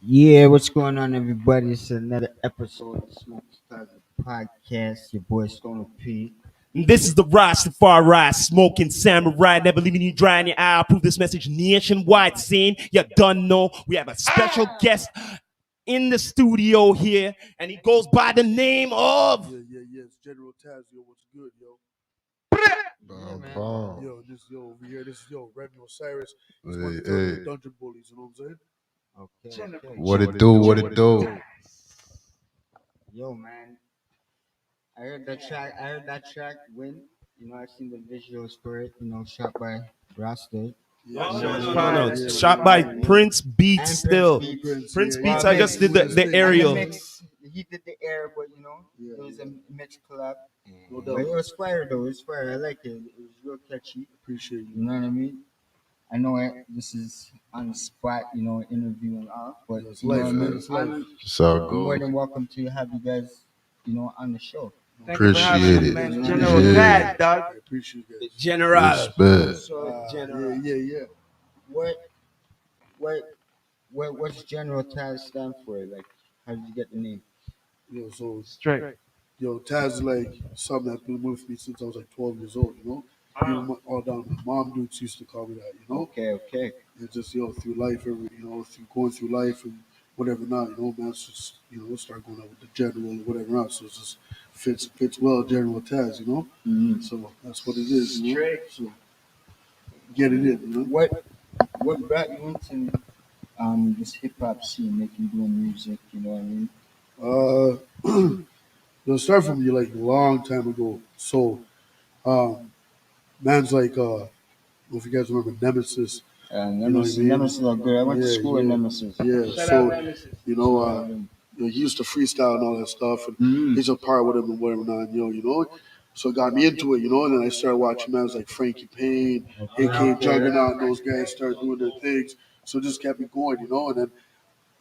Yeah, what's going on, everybody? It's another episode of Smokersclosetpodcast. Your boy Stoner P. This is the Rastafari smoking samurai, never leaving you dry in your eye. I'll prove this message nationwide. Saying you done know we have a special guest in the studio here, and he goes by the name of. Yeah. It's General Tazz. Yo, what's good, yo? Yo, over here. This is Reverend Osiris. It's one of the dungeon bullies. You know what I'm saying? Okay. What it do? Yo, man. I heard that track win. I seen the visuals for it. Shot by Rasta. No. Shot by Prince Beats And still. Prince Beats, I just did the aerial. He did the air, but it was a mixed collab. No But doubt. it was fire though. It's fire. I like it. It was real catchy. Appreciate you. You know what I mean? I know this is on the spot, interview and all, but It's you know life, what I mean? man. It's life. So I'm more good. than welcome to have you guys, on the show. Appreciate it. General Tazz, dog. I appreciate you guys. General. Respect. So, Yeah. what's General Tazz stand for? Like, how did you get the name? Yo, so Straight. Taz is like something that's been with me since I was like 12 years old. Even all down my mom dudes used to call me that. Okay. It's just through life, through going through life and whatever not. Man, it's just start going out with the general or whatever else. So it just fits well, General Taz. Mm-hmm. So that's what it is. So get it in. What brought you into this hip hop scene, making doing music? You know what I mean? It'll start from you like a long time ago. So, man's like, I don't know if you guys remember Nemesis. Nemesis, what I mean? Nemesis are good. I went to school with Nemesis. Yeah, so, he used to freestyle and all that stuff, and he's a part with him and whatever not, So it got me into it, and then I started watching man's like Frankie Payne, AK Juggernaut, and those guys started doing their things. So it just kept me going, and then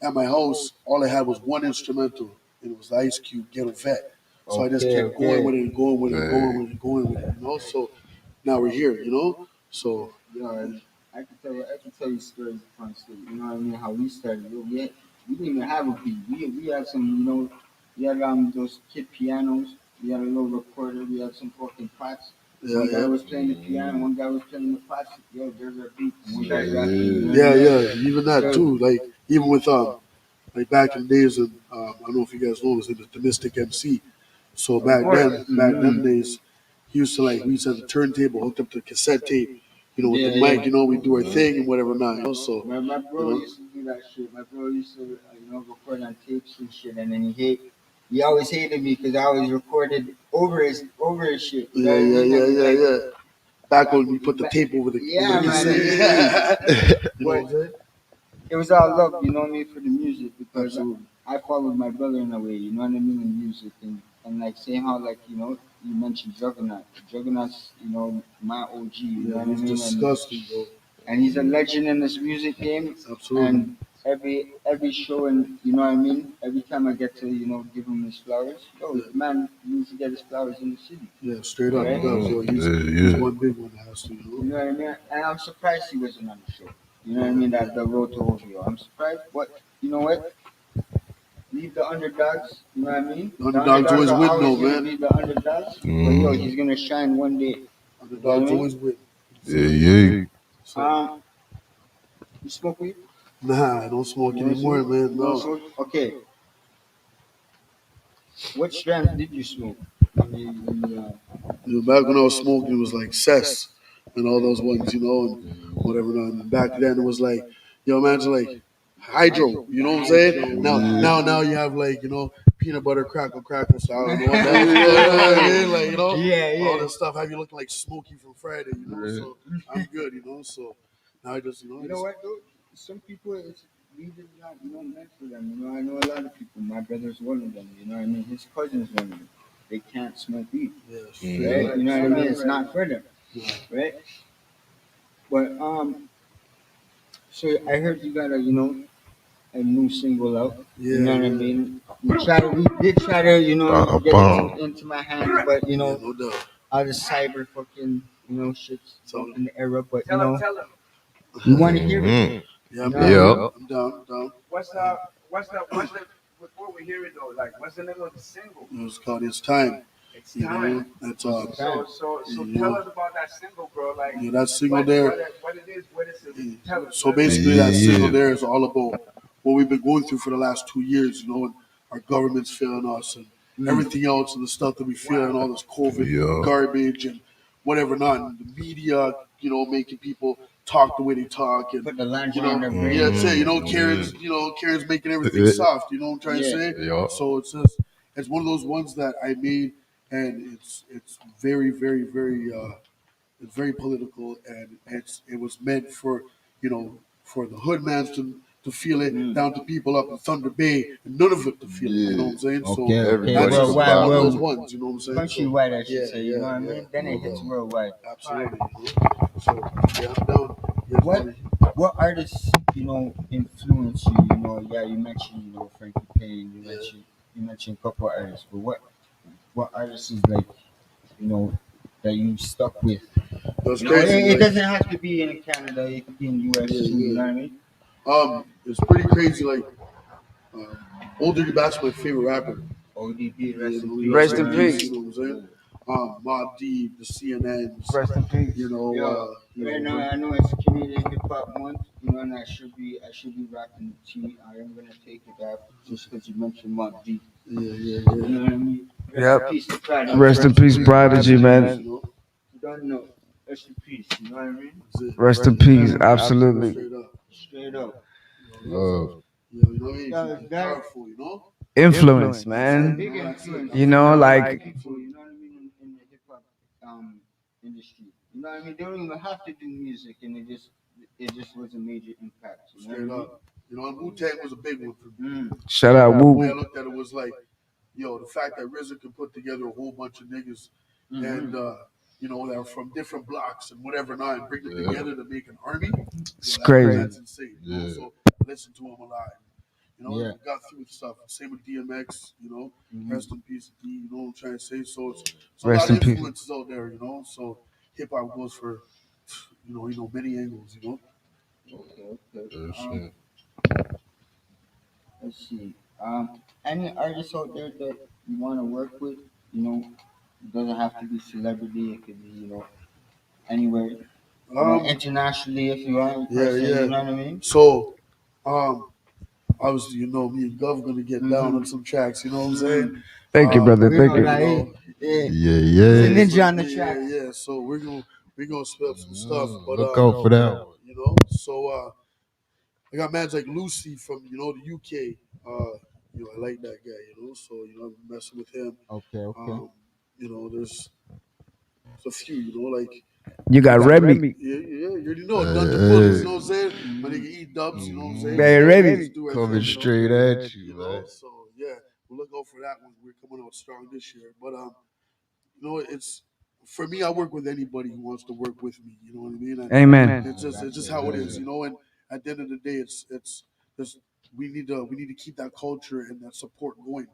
at my house, all I had was one instrumental, and it was the Ice Cube Ghetto Vet. So I just kept going with it and going with it. So now we're here, So And I can tell you stories of fun story. You know what I mean? How we started. We didn't even have a beat. We had some, we had those kid pianos. We had a little recorder. We had some fucking pots. One guy was playing the piano. One guy was playing the pots. Yo, there's our beat. And one guy rapping. Even that too. Like even with like back in the days of I don't know if you guys know this, the Mystic MC. So back then days, we used to have the turntable hooked up to the cassette tape, with the mic, we do our thing and whatever not, So my bro used to do that shit. My bro used to, record on tapes and shit, and then he always hated me because I always recorded over his shit. Yeah. Back when we put the tape over the man. But it was all love, for the music because I followed my brother in a way, you know what I mean, in music and like saying how you mentioned Juggernaut. Juggernaut's, my OG, you know what I mean? Disgusting, bro. And he's a legend in this music game. Absolutely. And every show and you know what I mean, every time I get to, give him his flowers, man needs to get his flowers in the city. Yeah, straight up. Right? So he's one big one that has to, You know what I mean? And I'm surprised he wasn't on the show. You know what I mean? That the road to Ovio. I'm surprised, but you know what? Leave the underdogs. You know what I mean? The underdogs always win, though, man. Leave the underdogs. But he's gonna shine one day. Underdogs always win. Yeah. So, you smoke weed? Nah, I don't smoke anymore, man. No. Okay. What strands did you smoke? Back when I was smoking, it was like Cess and all those ones, and whatever. And back then, it was like, imagine like Hydro. You know what I'm saying? Now you have peanut butter crackle style. You know what I mean? All this stuff. Have you looking like Smokey from Friday? So I'm good. So now I just You know what though? Some people, weed is not meant for them. I know a lot of people. My brother's one of them. You know what I mean? His cousin's one of them. They can't smoke weed. Yes. Right? You know what I mean? It's not for them. Right? But so I heard you got a new single out. Yeah. You know what I mean? We did try to, get it into my hands, but no doubt. all the cyber fucking, shit's So in the era, but Tell him. we want to hear it. Yeah, I'm You know down. what I mean? Yep. I'm down. I'm down. What we're hearing though? Like, what's the name of the single? It's called It's Time. It's You time. know, that's So you tell know, us about that single, bro. Like, yeah, that single there. what it is, what is it? Tell us. So basically, that Yeah. single there is all about what we've been going through for the last 2 years. You know, and our government's failing us and everything else, and the stuff that we feel, and all this COVID Yeah. garbage and whatever not. And the media, you know, making people talk the way they talk, and Put the lines you know, on their brain. yeah, that's it. You know, Mm. Karen's making everything soft. You know what I'm trying to Yeah. say? Yeah. So it's just, it's one of those ones that I made, and it's very, very, very. It's very political, and it was meant for, you know, for the hoodmans to feel it, down to people up in Thunder Bay, and none of it to feel it. You know what I'm saying? Okay, So okay. Everybody that's just Worldwide, one of those world, ones. You know what I'm saying? So, countrywide, I should yeah, say. You know what I mean? Then it hits worldwide. absolutely. You know? So yeah, I'm down. Yeah, What what artists, influence you? You know, yeah, you mentioned, Frankie Payne. You mentioned a couple of artists, but what artists is like, you know, that you stuck with? That's You know, crazy. it Like, doesn't have to be in Canada. It could be in US yeah, too. You know yeah. what I mean? It's pretty crazy. Like, um, Old Dirty Bast's my favorite rapper. ODB, Yeah, rest in no, peace. rest Rest You in know in what I peace. peace. You know what I'm saying? Mobb Deep, the CNNs. Rest in peace. You know, Yo, you right now know, I know it's Canadian Hip Hop Month, and I should be rocking the T. I am gonna take it off just because you mentioned Mob Deep. yeah, yeah, You yeah. know what I mean? Rest in Yep. peace to Prodigy. Rest in peace, Prodigy, man. You know, You don't know. Rest in peace. You know what I mean? that's it. Rest in peace. Absolutely. Straight up. Straight up. Love. Yeah, you know what I mean? Yo, It's that powerful, you know? Influence, man. big That's it. influence. You know, on like people. You know what I mean? In the hip hop industry. You know what I mean? They don't even have to do music, and it just was a major impact. You know Straight what I mean? up. You know, and Wu-Tang was a big one for me. shout out The way I Woo. looked at it was like, yo, the fact that RZA could put together a whole bunch of niggas and, you know, that are from different blocks and whatever not, and bring them Yeah. together to make an army. It's Yo, crazy. That's insane. You know? Yeah. So listen to him a lot. You know, Yeah. we got through stuff. Same with DMX, you know, rest in peace, D, you know what I'm trying to say? So it's a Rest lot of in peace. influences out there, you know? So hip hop goes for, you know, many angles, you know? Okay, okay. That's it. Let's see. Any artists out there that you want to work with? You know, it doesn't have to be celebrity. It could be, anywhere. Internationally, if you want. Yeah, Per se, yeah. You know what I mean? So, obviously, you know, me and Gov gonna get down on some tracks. You know what I'm saying? Thank you, brother. We Thank know you. that. You know, Yeah. Yeah, He's a yeah. ninja on the yeah, track. yeah. So we're gonna spit up some stuff, but Look out for that one. you know, so I got mans like Lucy from the UK. You know, I like that guy. You know, so you know, I'm messing with him. Okay, okay. You know, there's a few. You know, like You got Remy. yeah, you already know Hey, Dungeon Bullets. You hey. know what I'm saying? My nigga E Dubs. You know what I'm saying? They So, ready. let's do our Coming thing, you know? straight at You you, know, man. so yeah, we'll look out for that one. We're coming out strong this year. But you know, it's for me. I work with anybody who wants to work with me. You know what I mean? And Amen. it's just how it is. You know, and at the end of the day, it's we need to keep that culture and that support going,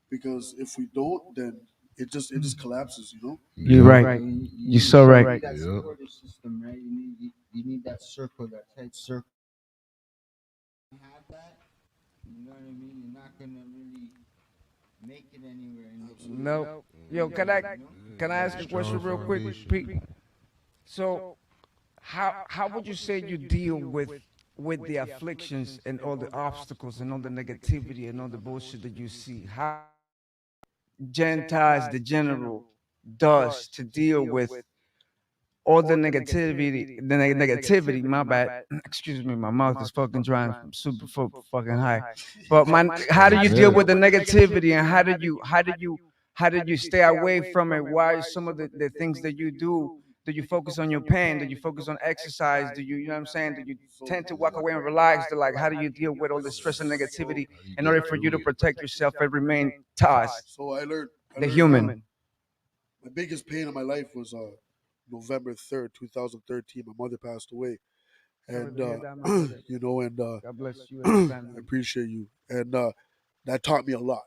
because if we don't, then it just collapses. You know? You're right. You're so You right. need that Yep. supportive system, right? You need that circle, that tight circle. Have that. You know what I mean? You're not gonna really make it anywhere. No. Yo, can I ask a question real quick, Pete? So, how would you say you deal with the afflictions and all the obstacles and all the negativity and all the bullshit that you see? How Gen Tazz, the general, does to deal with all the negativity, negativity. My bad. Excuse me, my mouth is fucking dry. I'm super fucking high. But how do you deal with the negativity, and how do you stay away from it? Why some of the things that you do? Do you focus on your pain? Do you focus on exercise? You know what I'm saying? Do you tend to walk away and relax? Like, how do you deal with all the stress and negativity How you in get order for you to through it? protect yourself and remain Taz, So I learned. the human? My biggest pain in my life was November 3rd, 2013. My mother passed away, and you know, and God bless you and your I family. appreciate you, and that taught me a lot.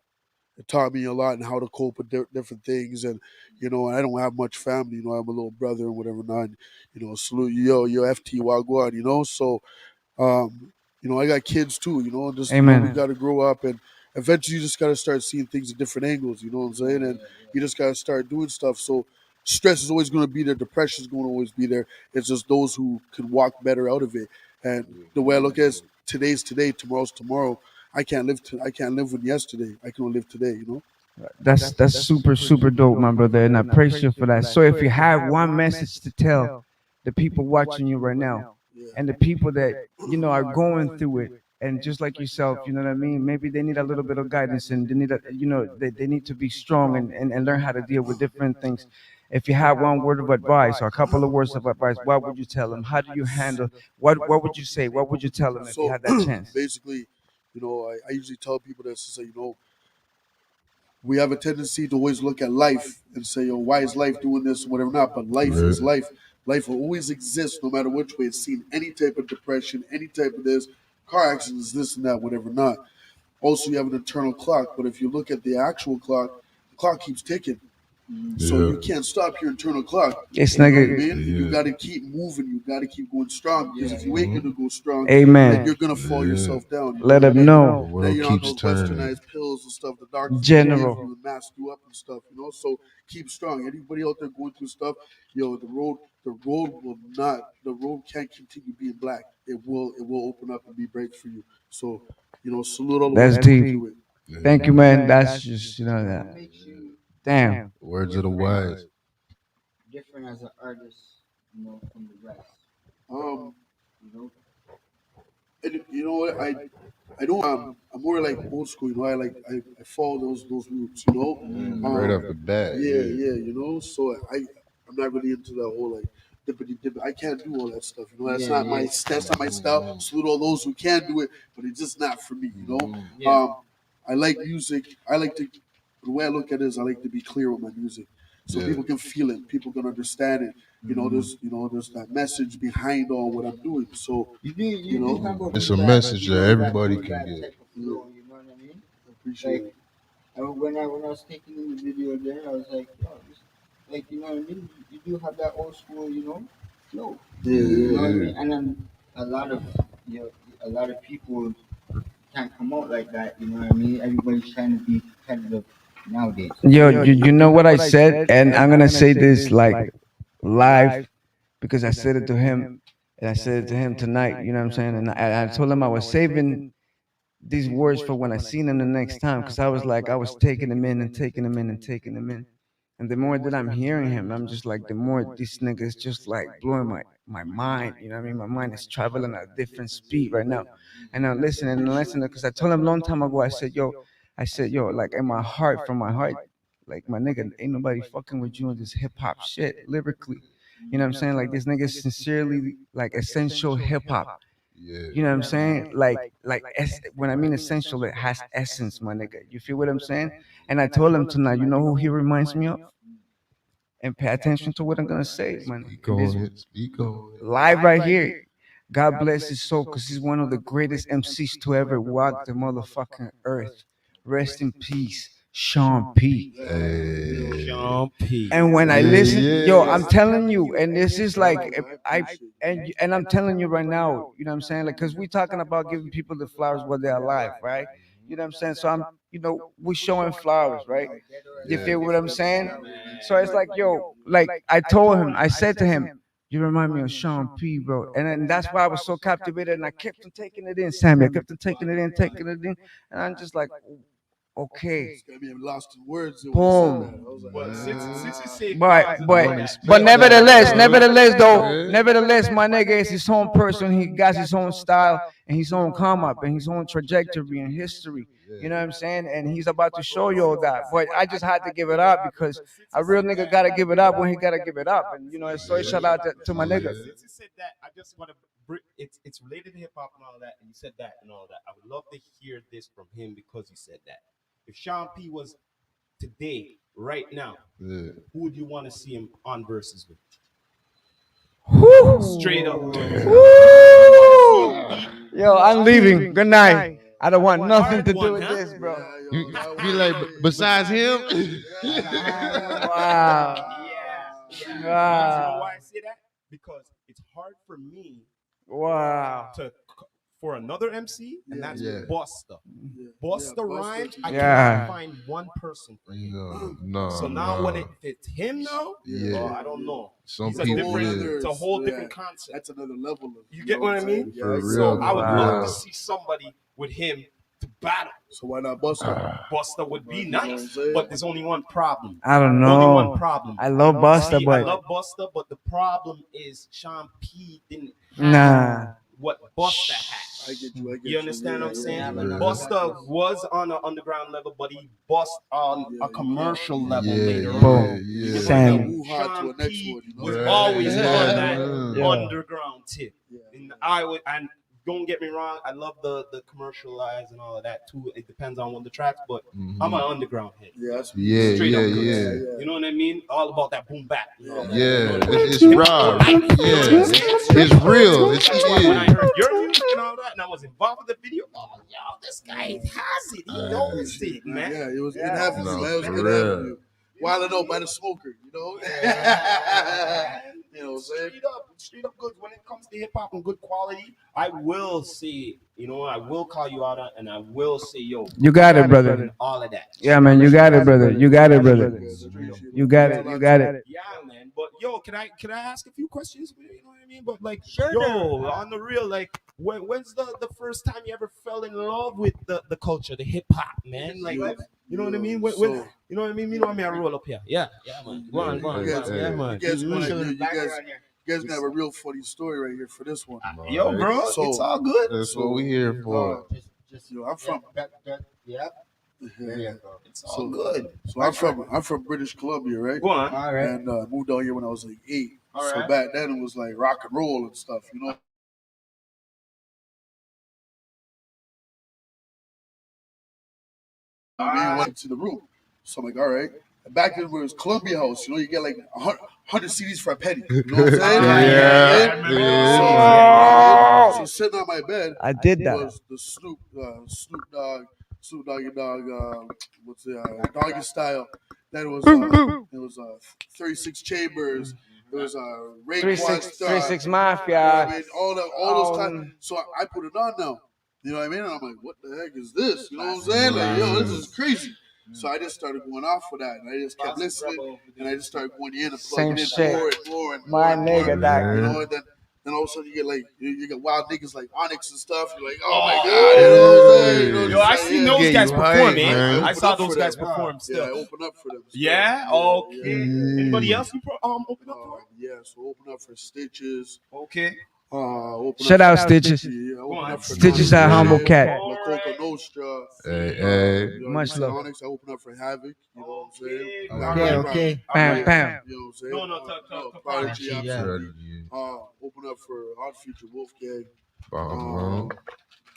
It taught me a lot and how to cope with different things, and you know, I don't have much family. You know, I have a little brother and whatever. Not, you know, salute you, yo, FT Wagwan. You know, so I got kids too. Just we Amen. got to grow up, and eventually you just got to start seeing things at different angles. You know what I'm saying? And you just got to start doing stuff. So stress is always going to be there. Depression is going to always be there. It's just those who can walk better out of it. And the way I look at it is today's today, tomorrow's tomorrow. I can't live with yesterday. I can only live today. That's super super dope, my brother, and I praise you for that. So if you have one message to tell the people watching you right now, and the people that are going through it, and just like yourself, you know what I mean. Maybe they need a little bit of guidance, and they need they need to be strong and learn how to deal with different things. If you have one word of advice or a couple of words of advice, what would you tell them? How do you handle? What would you say? What would you tell them if you So had that chance? basically, I usually tell people this to say, we have a tendency to always look at life and say, why is life doing this or whatever not? But life is life. Life will always exist no matter which way. It's seen any type of depression, any type of this, car accidents, this and that, whatever not. Also, you have an internal clock, but if you look at the actual clock, the clock keeps ticking. So you can't stop your internal clock. It's You know not what I good. mean? You got to keep moving. You got to keep going strong. Because if you ain't going to go strong, Amen. then you're going to fall yourself down. Let them The know. Then world you're on keeps those turning. westernized pills and stuff. The doctors General. give you and mask you up and stuff. So keep strong. Anybody out there going through stuff, the road can't continue being black. It will open up and be bright for you. So, salute all the That's ones going deep. through it. Thank you, man. That's just that. What makes you Damn. Words of the wise. different as an artist, from the rest? Um, You know, and you know what? I don't. I'm more like old school. I follow those roots. Right off the bat. Yeah. So I'm not really into that whole like dippity dip. I can't do all that stuff. That's not my style. Salute all those who can do it, but it's just not for me. I like music. The way I look at it is I like to be clear with my music, so people can feel it, people can understand it. There's that message behind all what I'm doing. So you have a It's really a bad, message you that know, that everybody really can bad get. type of flow. You know what I mean? I appreciate Like it. when I was taking in the video there, I was like, yo, you know what I mean? You do have that old school, flow. You know what I mean? And then a lot of you know, a lot of people can't come out like that. You know what I mean? Everybody's trying to be competitive nowadays. Yo, you know what I said, and I'm gonna say this like live because I said it to him, and I said it to him tonight. You know what I'm saying? And I told him I was saving these words for when I seen him the next time because I was taking him in and taking him in and taking him in. And the more that I'm hearing him, I'm just like, the more this nigga is just like blowing my mind. You know what I mean? My mind is traveling at a different speed right now. And I'm listening and listening because I told him a long time ago, I said, yo, like in my heart, from my heart, like my nigga, ain't nobody fucking with you on this hip hop shit lyrically. You know what I'm saying? Like this nigga is sincerely like essential hip hop. Yeah. You know what I'm saying? When I mean essential, it has essence, my nigga. You feel what I'm saying? And I told him tonight, you know who he reminds me of? And pay attention to what I'm gonna say, man. Speak And this on it. Speak on it. live right here. God bless his soul, cause he's one of the greatest MCs to ever walk the motherfucking earth. Rest in peace, Sean P. Hey. Sean P. And when I Yeah, listen, yeah. yo, I'm telling you, and this is like and I'm telling you right now, you know what I'm saying? Like, cause we talking about giving people the flowers while they're alive, right? You know what I'm saying? So we're showing flowers, right? You feel what I'm saying? So it's like, yo, like I told him, I said to him, you remind me of Sean P, bro. And then that's why I was so captivated, and I kept on taking it in, Sammy. I kept on taking it in, and I'm just like, okay. It's got me lost in words when he said Boom. that. I was like, But since you say But But nevertheless, Yeah. nevertheless, my nigga is his own person. He got his own style and his own come up and his own trajectory and history. You know what I'm saying? And he's about to show you all that. But I just had to give it up because a real nigga gotta give it up when he gotta give it up. And so shout out to my nigga. Since you said that, I just want to bring it's related to hip hop and all that, and you said that and all that. I would love to hear this from him because you said that. If Sean P was today, right now, Yeah. who would you want to see him on verses with? Whew. Straight up. Woo! Yo, I'm leaving. Good night. I don't want nothing to do with this, bro. You be like, besides him? Wow. Yes. You know Wow. why I say that? Because it's hard for me Wow. to for another MC, and that's Yeah. Busta. Yeah. Busta Yeah, Rhymes, I Yeah. cannot find one person for him. No, So now when it's him now, Yeah. I don't know. Some He's a people different, is. it's a whole Yeah. different concept. That's another level. Of, You get what I mean? Yeah, For I see. So real, I would for love real. to see somebody with him to battle. So why not Busta? Busta would be You know what I'm nice, saying? but there's only one problem. I don't Only one know. problem. I love Busta, See, but I love Busta, but the problem is Sean P didn't have nah. what Busta had. I get you. I get you. You understand what I'm saying? Yeah, but Busta was on an underground level, but he bust on Yeah, a commercial level Yeah, later yeah, on. yeah. Same. Move hard to Sean a next P one, you know? was Right. always Yeah. on that Yeah. underground tip. Yeah. And I would, and don't get me wrong, I love the commercialized and all of that too. It depends on one of the tracks, but I'm an underground head. Yeah, that's Yeah, Straight yeah, up, yeah. You know what I mean? All about that boom bap. You know, Yeah, that, you know, it's raw. Yeah, it's real. It's That's why when I is. heard your music and all that, and I was involved with the video, oh, yo, this guy has it. He knows it, man. Yeah, it was good having you, No, man. It was for good real. having you. Wilding out by the smoker, you know? You know what I'm saying? Straight up good. When it comes to hip hop and good quality, I will say, I will call you out on, and I will say, yo, You got it, brother. and all of that. Yeah, man, you got it, brother. You got it, brother. Appreciate it. You got it. You got it. Yeah, man. But yo, can I ask a few questions? You know what I mean? But like, Sure. yo, on the real, like, when's the first time you ever fell in love with the culture, the hip hop, man? Like, you know what I mean? When, you know what I mean? You know what I mean? I roll up here. Yeah, man. Go on. You guys, Yeah, man. you guys, Mhm. you guys gonna have a real funny story right here for this one. Yo, bro, So- it's all good. That's what we here for. Just You know, I'm from. yeah. There you go. It's all good. So I'm from British Columbia, right? Go on. All right. And moved out here when I was like 8. All So right. back then it was like rock and roll and stuff, you know. We went to the room. So I'm like, all right. And back then where it was Columbia House, you know, you get like 100 CDs for a penny. You know what I'm saying? Yeah. So sitting on my bed I did that. was the Snoop Doggy Dogg, what's the Doggy Style. Then it was 36 Chambers. It was Raekwon Star. 3-6 I Mafia. mean, all those kind. So I put it on now. You know what I mean? And I'm like, what the heck is this? You know what I'm saying? Like, yo, this is crazy. So I just started going off for that, and I just kept listening, and I just started going in and Same plugging in shit. more and more and My more. And more. nigga, that. You know, and then all of a sudden you get like you get wild niggas like Onyx and stuff. You're like, oh my god, you know what I'm saying? You know, Yo, just I like, seen yeah. those Yeah, guys you perform, hype, man. man. I Open saw up those for guys them. perform Yeah, I still. open up for them. Still. Yeah, okay. Anybody else you open up for? Yeah, so open up for Stitches. Okay. Open Shout up out for, Stitches. Yeah, open up for Stitches Onyx, that humble cat. La Coca Nostra. Hey. You know, Much love. Onyx, I open up for Havoc. You know what I'm saying? Okay. Okay. Bam, bam. You know what I'm saying? No, talk Prodigy, Yeah. absolutely. Strategy. Open up for Hot Future Wolfgang. Bomb.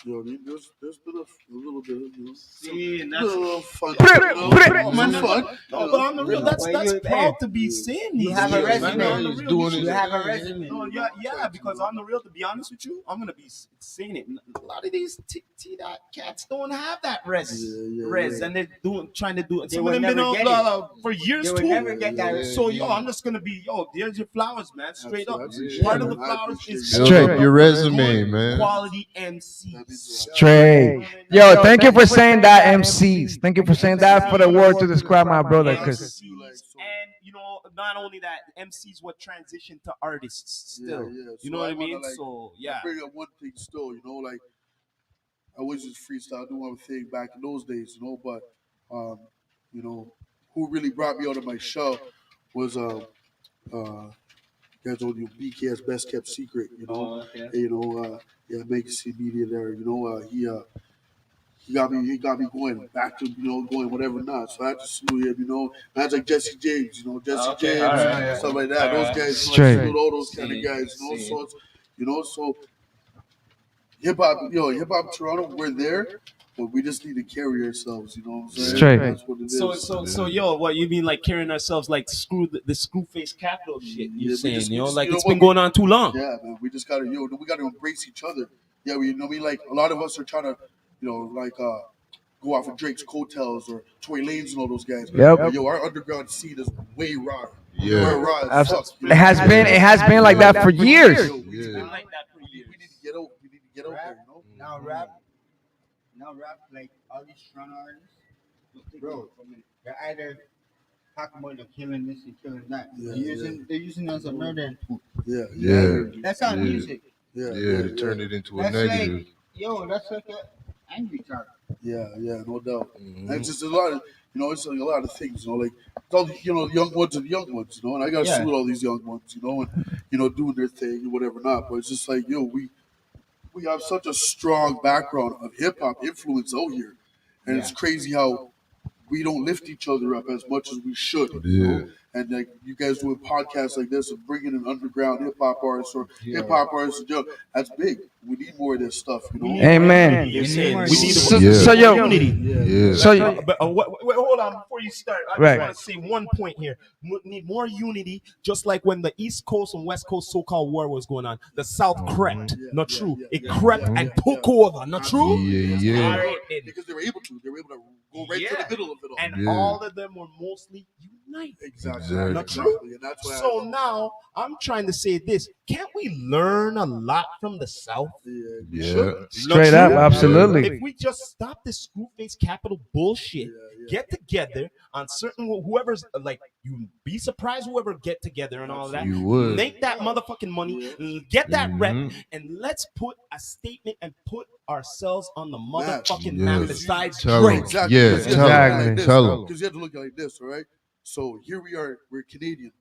You know, there's been a little bit of, you know, See, and a that's little fun. Oh, man, Some fun. no, but on the real, that's Well, you- proud to be saying these You have a things, man. resume. On the He's real, doing You it. have a resume. No, yeah, because on the real, to be honest with you, I'm gonna be saying it. A lot of these T-Dot cats don't have that res, Yeah. and they're trying to do it. They Some will of them been never get out for years They will too. never get that. So yo, I'm just gonna be there's your flowers, man. Straight up. Absolutely. Part of the I flowers appreciate is that. Build up your resume, good man. quality MCs. Straight. Yo, thank you for saying that, MCs. Thank you for saying that for the word to describe my brother. Cause MCs, and not only that, MCs would transition to artists still. Yeah. You know So what I I wanna, mean? like, So yeah. bring up one thing still, you know, like I was just freestyle doing one thing back in those days, you know, but you know, who really brought me out of my shell was guys told you BK's best kept secret, you know. You know, Legacy Media there, you know, he got me going back to, you know, going whatever not. So I had to salute him, you know. Guys like Jesse James, you know, James, all right. stuff like that. Those guys, you know, I Straight. salute all those kind of guys, you know. So it's, you know, so hip hop Toronto, we're there, but we just need to carry ourselves, you know what I'm saying? Straight. That's what it is. So yo, what you mean like carrying ourselves like the screw face capital shit? Yeah, You're we saying, just- you know, we just- like you know it's what, been going on too long. Yeah, man, we just gotta, we gotta embrace each other. Yeah, we, you know, like a lot of us are trying to, you know, like go off of Drake's coattails or Tory Lanez and all those guys. Yep. But, yo, our underground scene is way raw. Yeah. We're raw as fuck. it has been like that for years. Yo, we need to Like that for years. we need to get out. We need to get out there, Now rap like all these strong artists, bro. They're either talking about they're killing this and killing that. They're using it as a murdering tool. That's not music. To turn it into a That's negative. like, that's like a angry talk. No doubt. And it's just a lot of, it's like a lot of things, like, it's all, young ones and young ones, and I got to salute all these young ones, and, doing their thing and whatever not. But it's just like, we have such a strong background of hip hop influence out here. And it's crazy how we don't lift each other up as much as we should. And like you guys doing podcasts like this and bringing in underground hip hop artists or hip hop artists, that's big. We need more of this stuff. Amen. We need So unity. So But wait, hold on before you start. I just want to say one point here. We need more unity, just like when the East Coast and West Coast so-called war was going on. The South crept, not true. It crept and took over, not true. All right, because they were able to. They were able to go right to the middle of it all. And all of them were mostly united. Exactly. Not true? And that's what So now I'm trying to say this. Can't we learn a lot from the South? straight up, absolutely. If we just stop this screw-face capital bullshit, get together on certain whoever's like, you be surprised whoever get together and all that. You would. Make that motherfucking money, get that rep, and let's put a statement and put ourselves on the motherfucking map besides Drake. Tell Because you have to look at it like this, all right? So here we are, we're Canadian.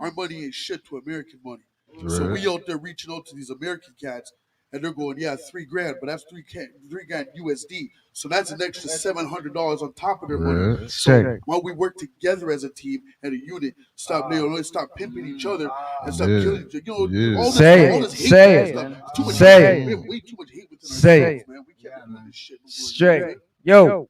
Our money ain't shit to American money. So we out there reaching out to these American cats, and they're going, $3,000, but that's $3,000 USD. So that's an extra $700 on top of their money. So while we work together as a team and a unit, stop pimping each other and stop killing each other. All this hate. We have way too much hate within ourselves, man. We can't do this shit. Straight. Yo,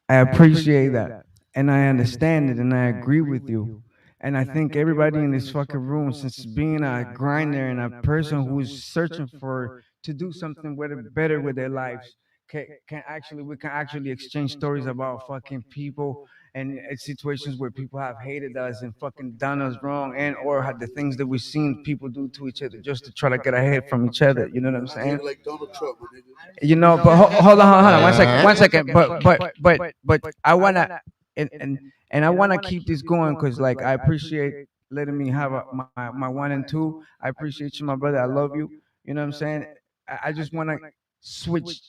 I appreciate that, and I understand it, and I agree with you. And I think everybody in this fucking room, since being a grinder and a person who's searching to do something better with their lives, we can actually exchange stories about fucking people and situations where people have hated us and fucking done us wrong, and or had the things that we've seen people do to each other just to try to get ahead from each other. You know what I'm saying? Like Donald Trump, But hold on, one second. But I wanna and I wanna keep this going because like I appreciate letting me have my one and two. I appreciate you, my brother. I love you. You know what I'm saying? I just wanna switch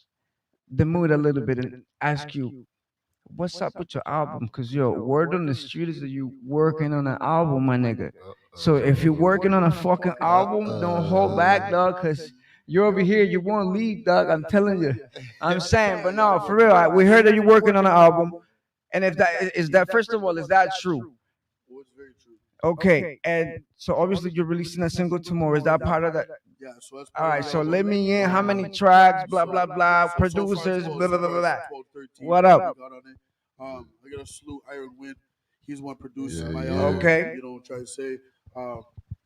the mood a little bit and ask you, what's up with your album? Because word on the street is that you working on an album, my nigga. So if you're working on a fucking album, don't hold back, dog, because you're over here, you won't leave, dog. I'm telling you. I'm saying, but no, for real, we heard that you're working on an album. And if that is that, first of all, is that true? It's very true. Okay, and so obviously you're releasing a single tomorrow. Is that part of that? Yeah, so that's all right. So let me in. How many tracks? Blah blah blah. Producers. Blah blah blah blah. What up? I got to salute Iron Wind. He's one producing my album. Okay. Try to say,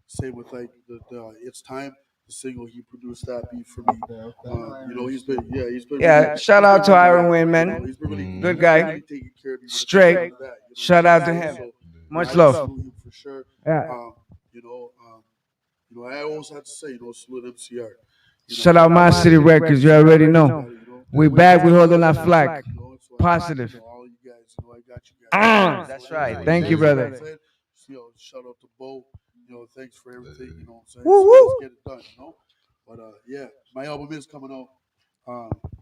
same with like the It's Time, the single he produced that beat for me. He's been shout out to Iron Wind, man. He's been really good guy. Taking care of me straight. Shout out to him. So, much love. For sure. Yeah. I also have to say, salute MCR. Shout out My City Records. You already know. We back. We holding our flag. Positive. All you guys, I got you guys. That's right. Thank you, brother. Shout out to Bo. Thanks for everything. You know what I'm saying? Woo, so woo. let's get it done. But my album is coming out.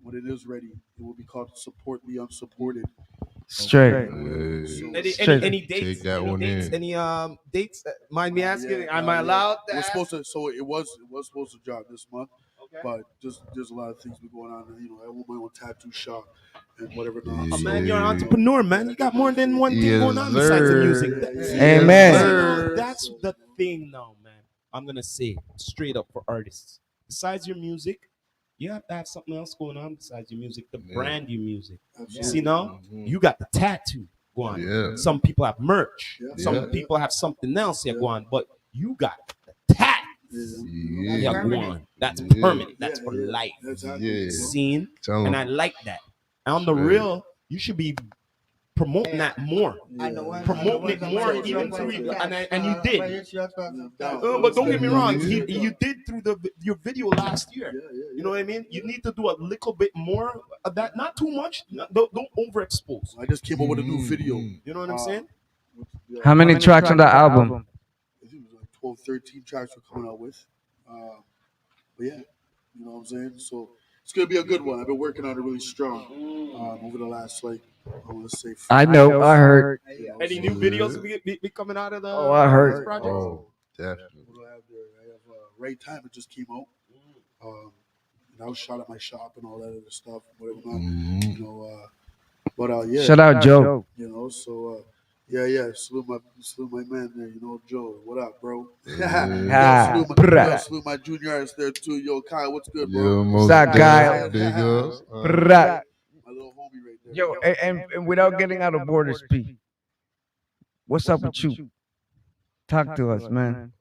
When it is ready, it will be called "Support the Unsupported." Straight. Any dates? Take that one in. Any dates? Mind me asking? Am I allowed? We're supposed to. So it was supposed to drop this month. Okay. But there's a lot of things going on. I own my own tattoo shop and whatever. Oh man, you're an entrepreneur, man. You got more than one thing going on besides the music. Amen. That's the thing now, man. I'm gonna say straight up for artists. Besides your music, you have to have something else going on besides your music. The brand your music. You see now, you got the tattoo going. Yeah. Some people have merch. Some people have something else here going, but you got the tat. Yeah, go on. That's permanent. That's for life. Exactly. Seen, and I like that. On the real, you should be promoting that more. Promoting it more even through, and you did. But don't get me wrong, you did through your video last year. You know what I mean? You need to do a little bit more of that, not too much. Don't overexpose. I just came up with a new video. You know what I'm saying? How many tracks on that album? I think it was like 12, 13 tracks we're coming out with. But yeah, you know what I'm saying? So it's gonna be a good one. I've been working on it really strong over the last I want to say. I know. I heard. Any new videos be coming out of the? Oh, I heard. Project? Oh, definitely. What do I have there? I have Right Time. It just came out. And I was shot at my shop and all that other stuff. Whatever. You know. But yeah. Shout out Joe. You know. So yeah. Salute my man there. You know, Joe. What up, bro? Salute my junior artist there too. Yo, Kyle, what's good, bro? What's up, Kyle? Big ups. My little homie right there. Yo, and without getting out of borders, P, what's up with you? Talk to us, man.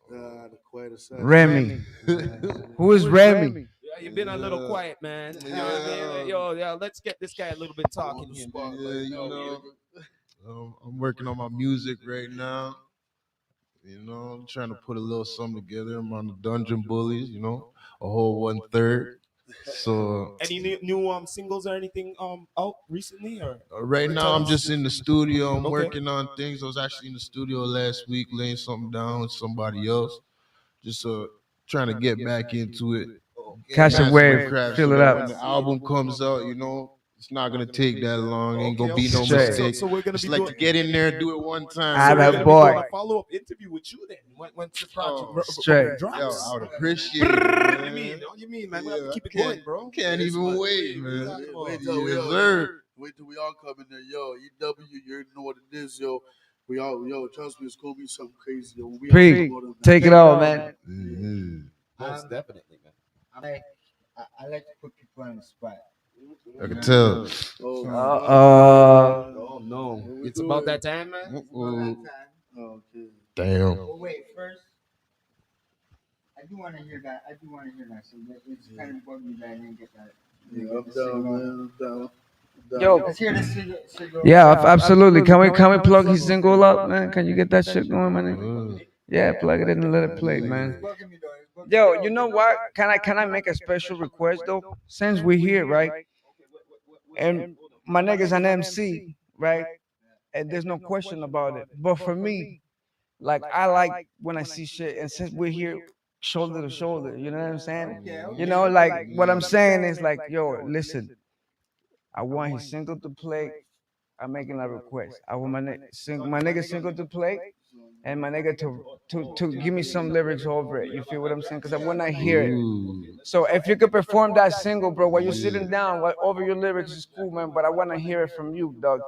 Remy. Who is Remy? Yeah, you've been a little quiet, man. You know what I mean? Yo, let's get this guy a little bit talking here. Yeah, you know. I'm working on my music right now. You know, I'm trying to put a little something together. I'm on the Dungeon Bullies, you know, a whole 1/3. So any new singles or anything out recently or right now I'm just in the studio. I'm working on things. I was actually in the studio last week laying something down with somebody else. Just trying to get back into it. Catch a wave, fill it up. When the album comes out, you know, it's not gonna take that long. Ain't gonna be no Straight. mistake. So we're gonna just be like doing, to get in there and do it one time. Ah, so we're that gonna boy. be doing a follow-up interview with you then when the project Straight. drops. Yo, I would appreciate it. What Man. you mean, man? We have to Yeah, keep it I can't- going, bro. Can't even wait, man. Wait till we Yes, all sir. wait till we all come in there, yo. EW, you already know what it is, yo. We all, trust me, it's gonna be something crazy, yo. We P, take it all, man. Most definitely, man. I like to put people on the spot. I can tell. Oh no, it's about that time, man. Okay. Damn. Well, wait, first, I do want to hear that. So it's kind of bugged me that I didn't get that. Yeah, I'm down, man. I'm down. Yo, Let's hear this single. yeah, absolutely. Can we plug his single up, man? Can you get that shit going, man? Yeah, plug it in and let it play, man. Yo, you know what? Can I make a special request though? Since we're here, right? And my nigga's an MC, right? And there's no question about it. But for me, like I like when I see shit, and since we're here shoulder to shoulder, you know what I'm saying? You know, like what I'm saying is like, yo, listen, I want his single to play. I'm making a request. I want my nigga single to play, and my nigga to give me some lyrics over it. You feel what I'm saying? Because I want to hear it. So if you could perform that single, bro, while you're sitting down, over your lyrics is cool, man. But I want to hear it from you, dog.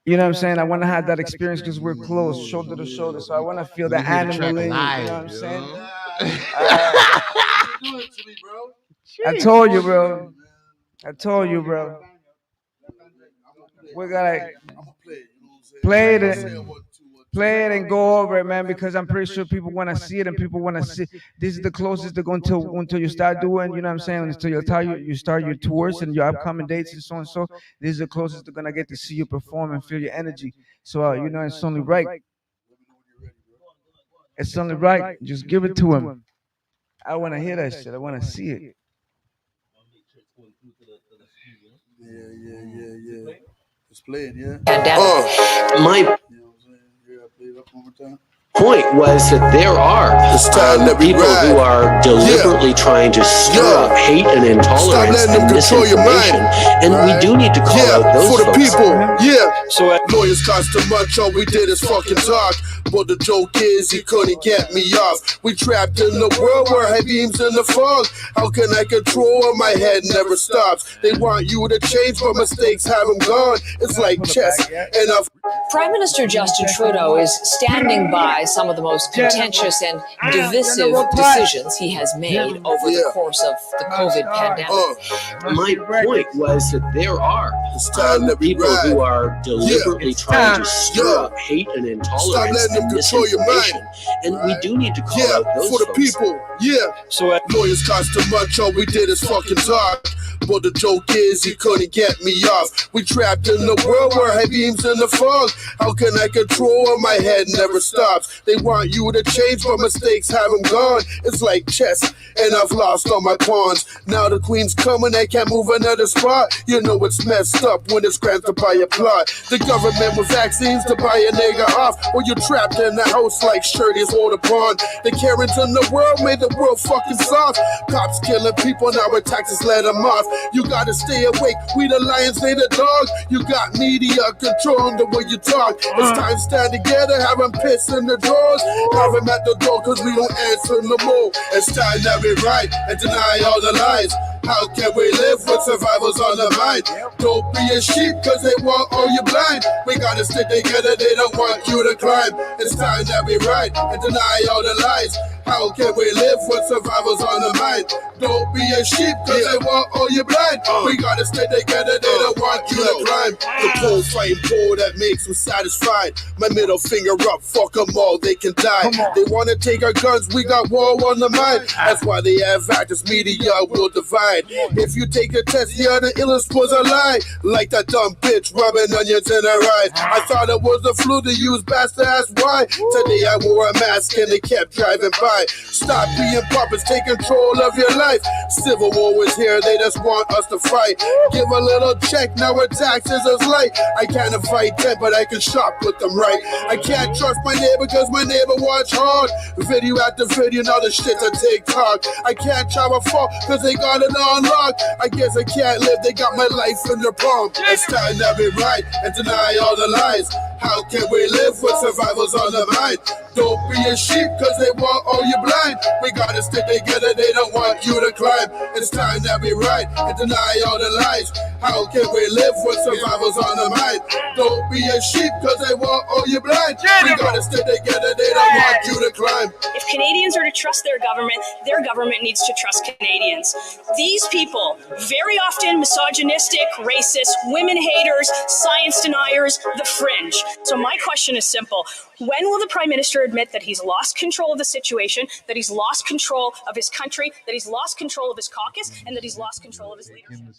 You know what I'm saying? I want to have that experience because we're close, shoulder to shoulder. So I want to feel the animal in you. You know what I'm saying? I told you, bro. We gotta play it and go over it, man, because I'm pretty sure people want to see it and people want to see. This is the closest they're going to until you start doing, you know what I'm saying, until you start your tours and your upcoming dates and so and so. This is the closest they're going to get to see you perform and feel your energy. So, you know, it's only right. It's only right. Just give it to him. I want to hear that shit. I want to see it. Yeah. It's playing, yeah. My point was that there are people who are deliberately trying to stir up hate and intolerance and misinformation, and we do need to call out those for the folks. people. Yeah. So lawyers cost too much. All we did is fucking talk. But the joke is he couldn't get me off. We trapped in the world where high beams in the fog. How can I control when my head never stops? They want you to change, but mistakes have them gone. It's like chess and I've. Prime Minister Justin Trudeau is standing by some of the most contentious and divisive decisions he has made over the course of the COVID pandemic. My point was that there are people who are deliberately trying to stir up hate and intolerance and misinformation, and we do need to call out those for the folks. people. Yeah. So lawyers cost too much. All we did is fucking talk. but the joke is he couldn't get me off. We trapped in the world where high beams in the fog. How can I control when my head never stops? They want you to change, but mistakes have them gone. It's like chess, and I've lost all my pawns. Now the queen's coming, I can't move another spot. You know it's messed up when it's granted by a plot. The government with vaccines to buy a nigga off, or you're trapped in the house like Shirley's hold upon. The Karens in the world made the world fucking soft. Cops killing people, now with taxes let them off. You gotta stay awake, we the lions, they the dog. You got media controlling the way you talk. It's time to stand together, have them piss in the drawers. Have them at the door cause we don't answer no more. It's time that we write and deny all the lies. How can we live with survivors on the mind? Don't be a sheep cause they want all you blind. We gotta stick together, they don't want you to climb. It's time that we write and deny all the lies. How can we live with survivors on the mind? Don't be a sheep cause they want all you blind. We gotta stay together, they don't want you to climb. The pole fighting pole that makes them satisfied. My middle finger up, fuck them all, they can die. They wanna take our guns, we got war on the mind. That's why they have actors, media will divide. If you take a test, yeah, the illest was a lie. Like that dumb bitch rubbing onions in her eyes. I thought it was the flu, to use bastard, that's why. Today I wore a mask and they kept driving by. Stop being puppets, take control of your life. Civil war is here, they just want us to fight. Give a little check, now our taxes is light. I can't fight them, but I can shop with them right. I can't trust my neighbor cause my neighbor watch hard. Video after video, now the shit's a TikTok. I can't travel far cause they got it on lock. I guess I can't live, they got my life in their palm. It's time that we write and deny all the lies. How can we live with survivors on the mind? Don't be a sheep cause they want all you blind. We gotta stick together, they don't want you to climb. It's time that we write and deny all the lies. How can we live with survivors on the mind? Don't be a sheep cause they want all you blind. We gotta stick together, they don't want you to climb. If Canadians are to trust their government needs to trust Canadians. These people, very often misogynistic, racist, women haters, science deniers, the fringe. So my question is simple. When will the Prime Minister admit that he's lost control of the situation, that he's lost control of his country, that he's lost control of his caucus, and that he's lost control of his leadership?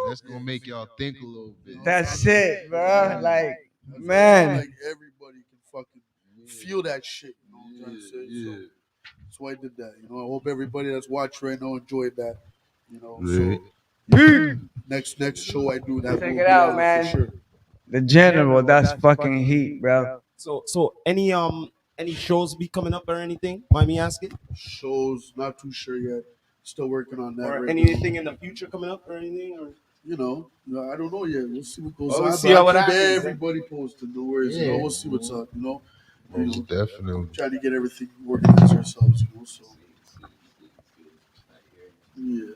That's gonna make y'all think a little bit. That's it, bro. Like, man. Like everybody can fucking feel that shit. You know what I'm saying? Yeah. So that's why I did that. You know, I hope everybody that's watching right now enjoyed that. You know, so next show I do that. Check it out, man. For sure. The General, that's fucking heat, bro. So any shows be coming up or anything? Mind me asking? Shows, not too sure yet. Still working on that. Or right anything in the future coming up or anything? Or You know, I don't know yet. We'll see what goes Well, on. we'll see how it But happens. everybody posted. No worries. You know, we'll see what's up. You know, Most definitely. trying to get everything organized ourselves. You know, so yeah.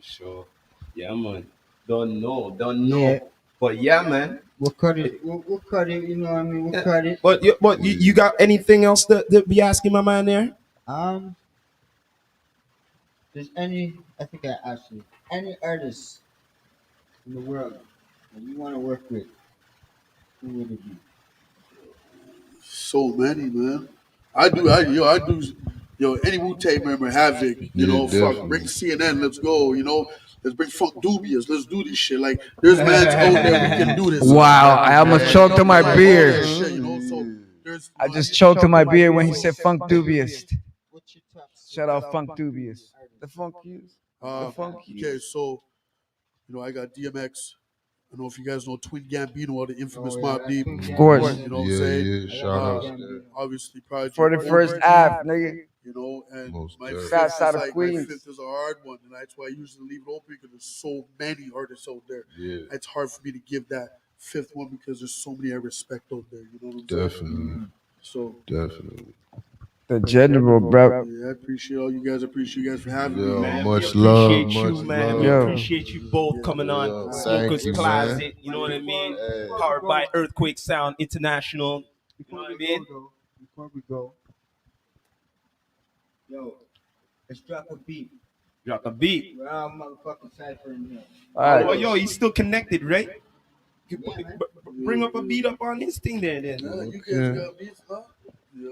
Sure. Yeah, man. Don't know. Yeah. But yeah, man. We'll cut it. We'll cut it. You know what I mean? We'll cut it. But you got anything else to be asking my man there? There's any? I think I asked you. Any artists in the world that you want to work with? Who would it be? So many, man. I do. Any Wu-Tang member, Havoc. You know, definitely. fuck, bring CNN. Let's go. You know, let's bring Funk Dubious. Let's do this shit. Like, there's mans out there we can do this. Wow, I almost choked on my beer. Shit, you know, so I just choked on my beer when he said Funk Dubious. What's your top? Shout out Funk Dubious. The Funk Hughes. Okay, so I got DMX. I don't know if you guys know Twin Gambino or the infamous Mobb Deep. Of course. You know what I'm saying? Yeah, shout out. Obviously, Project 41st Ave, nigga. You know, and Most my definitely. fifth, South side is of like, Queens. my fifth is a hard one, and that's why I usually leave it open because there's so many artists out there. Yeah, It's hard for me to give that fifth one because there's so many I respect out there. You know what I'm saying? definitely. So Definitely. The General, bro. yeah, I appreciate all you guys. I appreciate you guys for having me. Yo, Man. much We love. appreciate you, Much man. love. We Yo. appreciate you both coming on. Yo, thank Smokers you, man. Closet, you know what I mean? Hey. Powered by Earthquake Sound International. You know what I mean? Before we go, yo, let's drop a beat. Drop a beat. We're all motherfucking cypher in here. All right. Oh, yo, he's still connected, right? Bring up a beat up on this thing there, then. Yeah, you Okay. guys got beats, huh? Yeah,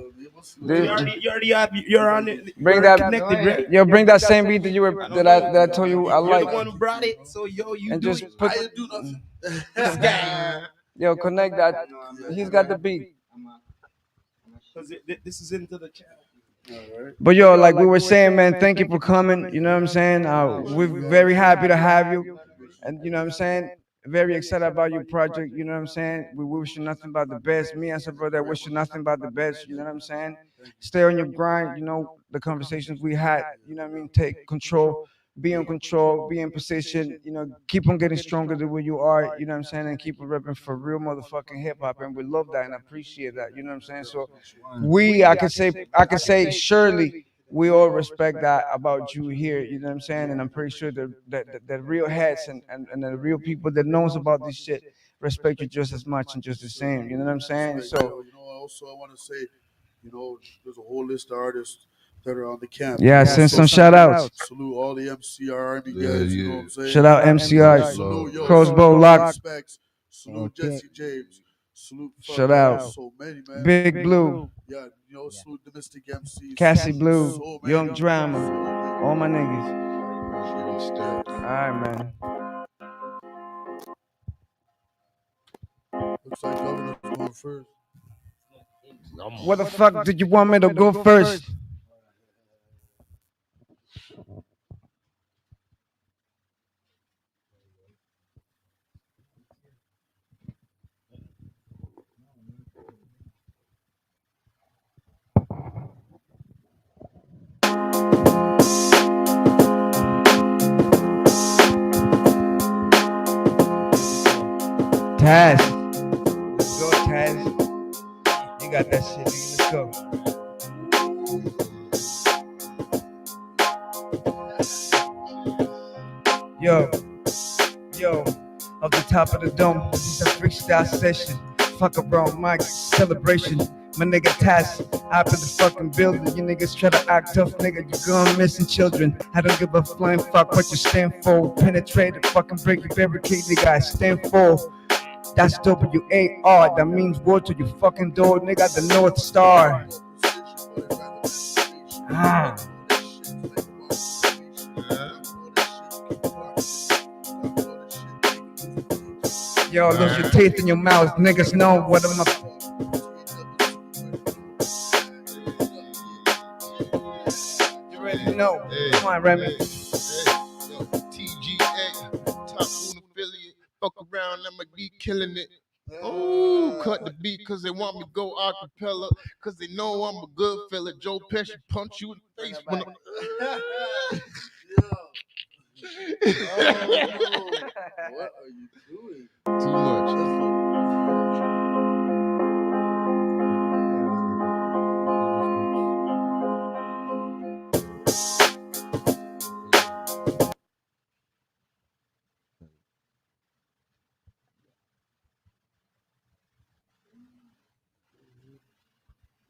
You're on it. Bring You're that. connected, bro. Yo, bring that same beat that you were that I told you I You're like. the one who brought it, so you And do just it. put. I didn't do nothing. This guy. Yo, connect that. He's got the beat. Because this is into the channel. But yo, like we were saying, man, thank you for coming. You know what I'm saying? We're very happy to have you. And you know what I'm saying? Very excited about your project. You know what I'm saying? We wish you nothing but the best. Me as a brother, wish you nothing but the best. You know what I'm saying? Stay on your grind. You know, the conversations we had, you know what I mean? Take control. Be in control, be in position, you know, keep on getting stronger than where you are, you know what I'm saying, and keep on repping for real motherfucking hip hop. And we love that and appreciate that, you know what I'm saying? So I could say surely we all respect that about you here, you know what I'm saying? And I'm pretty sure that real heads and the real people that knows about this shit respect you just as much and just the same, you know what I'm saying? So Also I want to say, there's a whole list of artists that are on the camp. yeah, send some shout outs. Salute all the MCR Army guys, you know what I'm saying? Shout out MCR, Salute, Crossbow Lock. Respects. Salute Jesse James. Salute Shout out so many, man. Big Blue, Yeah, salute the Mystic MCs. Cassie Blue, So many Young of them. Drama, all my niggas. All right, man. Looks like Governor's going first. What the fuck did you want me to go first? Tazz. Let's go, Tazz. You got that shit, nigga. Let's go. Yo, off the top of the dome, this is a freestyle session. Fuck around, mic celebration. My nigga Tazz, up in the fucking building. You niggas try to act tough, nigga. You gone missing children. I don't give a flying fuck what you stand for. Penetrate it, fucking break your barricade, nigga. I stand for. That's WAR. That means war to your fucking door, nigga. The North Star. Yo, lose your teeth in your mouth. Niggas know what I'm up. You already know. Come on, Remy. TGA, top one affiliate. Fuck around, I'ma be killing it. Oh, cut the beat cause they want me to go acapella. Cause they know I'm a good fella. Joe Pesci punch you in the face when I'm... What are you doing? Too much.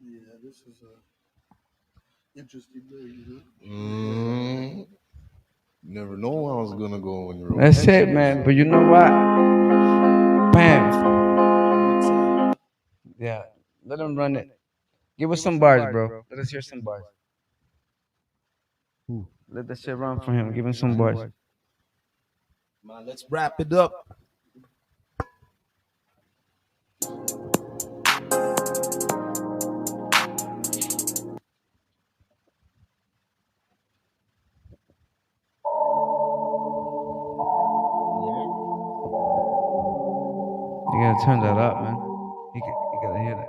Yeah, this is a interesting day, Never know I was gonna go when you're That's it, man. But you know what? Bam. Yeah, let them run it. Give us some bars, bro. Let us hear some bars. Let that shit run for him. Give him some bars. Man, let's wrap it up. You gotta turn that up, man. You gotta hear that.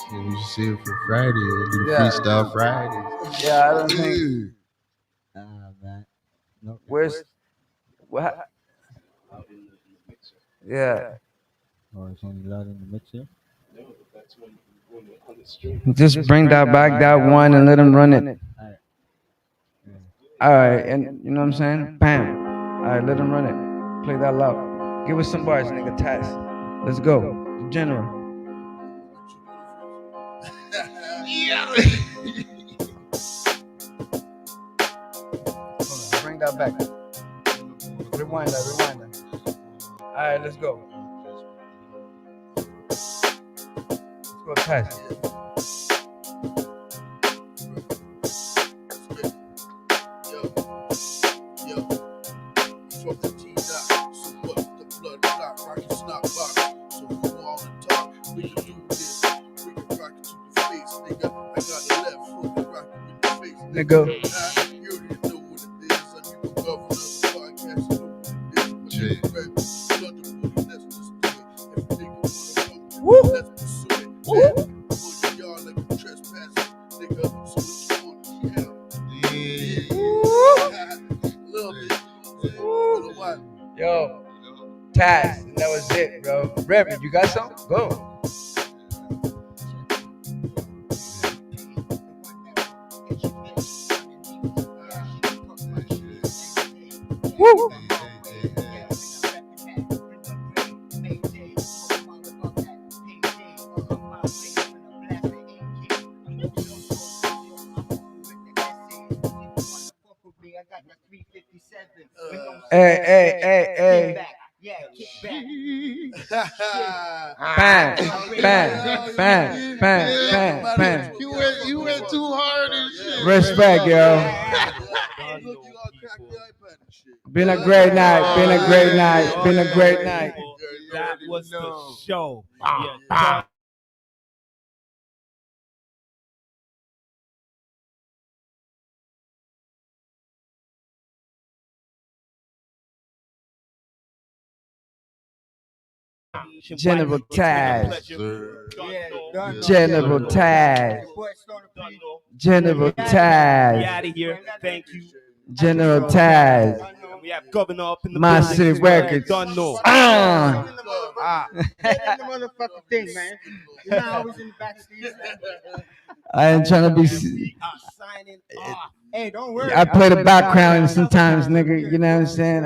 We should save it for Friday. We'll do the freestyle Fridays. Yeah, I don't think. Man. No. Where's what? Yeah. Or it's only loud in the mixer. Just bring that back, that one, and let him run it. All right, and you know what I'm saying? Bam. All right, let him run it. Play that loud. Give us some bars, nigga. Tazz. Let's go. General. Bring that back. Rewind that. All right, let's go. Let's go, Taz. Nigga. Yo, Taz, and that was it, bro. Reverend, you got something? Go. Woo! Hey. Bang. You went too hard and shit. Respect, yo. Been a great night. That was the show. General Tazz. General Tazz. Out of here. Thank you. General Tazz. And we have Governor up in the My building. City Records. Don't know. Motherfucking thing, man. You're not always in the backstage. I ain't trying to be. We are signing off. Hey, don't worry. I play the background sometimes, nigga. You know what I'm saying?